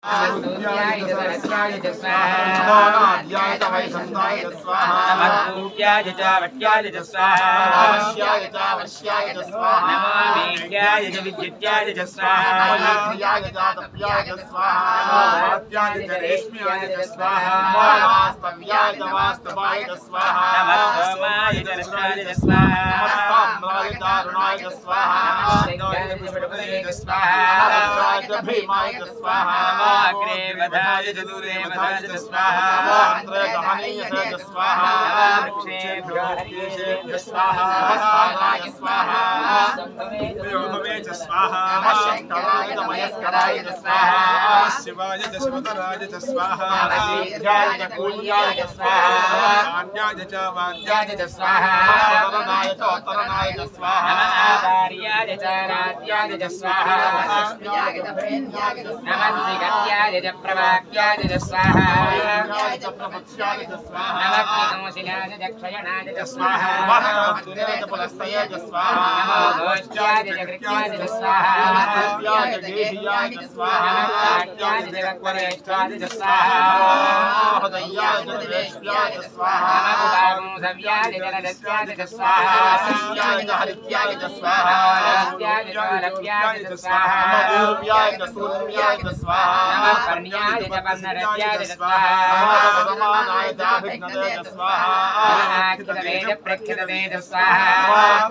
सूर्याय च सरस्याय च स्वाहा नमोनाद्याय च वैशन्ताय च स्वाहा नमस्तूर्याय च वट्याय च स्वाहा नमस्याय च वश्याय च स्वाहा नमो वीर्याय च विद्युत्याय च स्वाहा नमोन्द्रियाय च तप्याय च स्वाहा नमोवात्याय च रेश्म्याय च स्वाहा नमोवास्तव्याय च वास्तवाय च स्वाहा नमः सोमाय च रसाय च स्वाहा नमस्ताम्राय च अरुणाय च स्वाहा नमस्तेजाय च विष्णुपदये च स्वाहा नमस्ताय च भीमाय च स्वाहा अग्रे वधाय च दूरे वधाय च स्वाहा नमोऽन्त्रे च हनीयसे च स्वाहा वृक्षेभ्यो हरिकेशेभ्यो स्वाहा नमस्ताराय स्वाहा भवे च स्वाहा नमस्कराय च मयस्कराय च स्वाहा शिवाय च शिवतराय च स्वाहा नमस्तेजाय च कूल्याय च स्वाहा वाण्याय च वाद्याय च स्वाहा नमोदरणाय च उत्तरणाय च स्वाहा नमः आचार्याय च रात्याय च स्वाहा नमः श्रीगत्याय च प्रवाक्याय च स्वाहा नमोदरणाय च प्रपत्स्याय च स्वाहा नमः कृतमशिलाय च क्षयणाय च स्वाहा नमस्ते च पुलस्तये च स्वाहा नमो घोष्ट्याय च कृत्याय च स्वाहा नमस्तेयाय च गेहियाय च स्वाहा नमः काट्याय च वक्वरेष्ठाय च स्वाहा हृदयाय च देवेश्याय च स्वाहा नमः उदागुंसव्याय च रजस्याय च स्वाहा शिष्याय च हरित्याय च स्वाहा रस्याय च रव्याय च स्वाहा पूर्व्याय च सूर्याय च स्वाहा नमः कर्ण्याय च पन्नरत्याय च स्वाहा नमः भगवानाय च अभिघ्नते च स्वाहा नमः च प्रख्यते च स्वाहा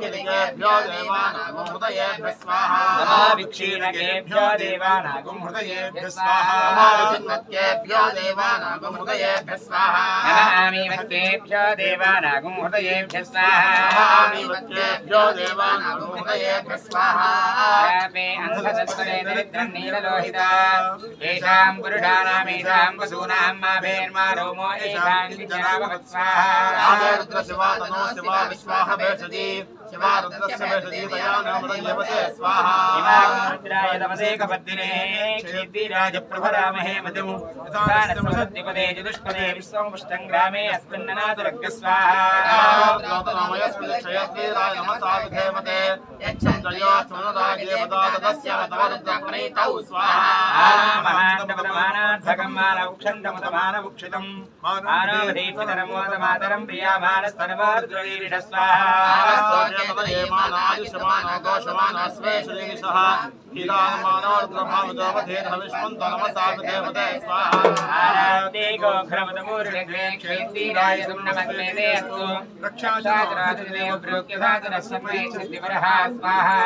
नमो देवानागो हृदयेभ्यः स्वाहा नमः विक्षीणकेभ्यो देवानागुं हृदयेभ्यः स्वाहा नमो विचिन्नत्येभ्यो देवानागो हृदयेभ्यः स्वाहा नमः आमीवत्तेभ्यो देवानागुं हृदयेभ्यः स्वाहा आमीवत्येभ्यो देवानागो हृदयेभ्यः स्वाहा शापे अन्धसत्वरे दरिद्रं नीललोहिता येषां पुरुषाणामेषां वसूनां माभेर्मा रोमो येषां विद्याभवत् स्वाहा रुद्र शिवा तनो शिवा विश्वाह भेषजी शिवा रुद्रस्य भेषजी तया नामदयवते स्वाहा इमामुद्राय तमसे कपद्दिने क्षेत्रीराज प्रभरामहे मधु दानसमसद्विपदे चतुष्पदे विश्वमुष्टं ग्रामे अस्मिन्ननादुरग्ग स्वाहा नमस्ते क्षयत्रीराय नमसाविधेमते यच्छं जयो सुनराजेवता तदस्य मतवरुद्रप्रणीतौ स्वाहा महान्तपदमानाद्धकं मानवक्षन्तमतमानवुक्षितं मानवधीक्षितरमोदमातरं प्रियामानस्तनवार्द्रवीरिष स्वाहा आराते गोघ्रमदमूर्णिग्रे क्षेत्रीराय सुम्नमग्नेदे अस्तु रक्षाचाराजदेव प्रोक्यधातनस्य प्रेक्षतिवरः स्वाहा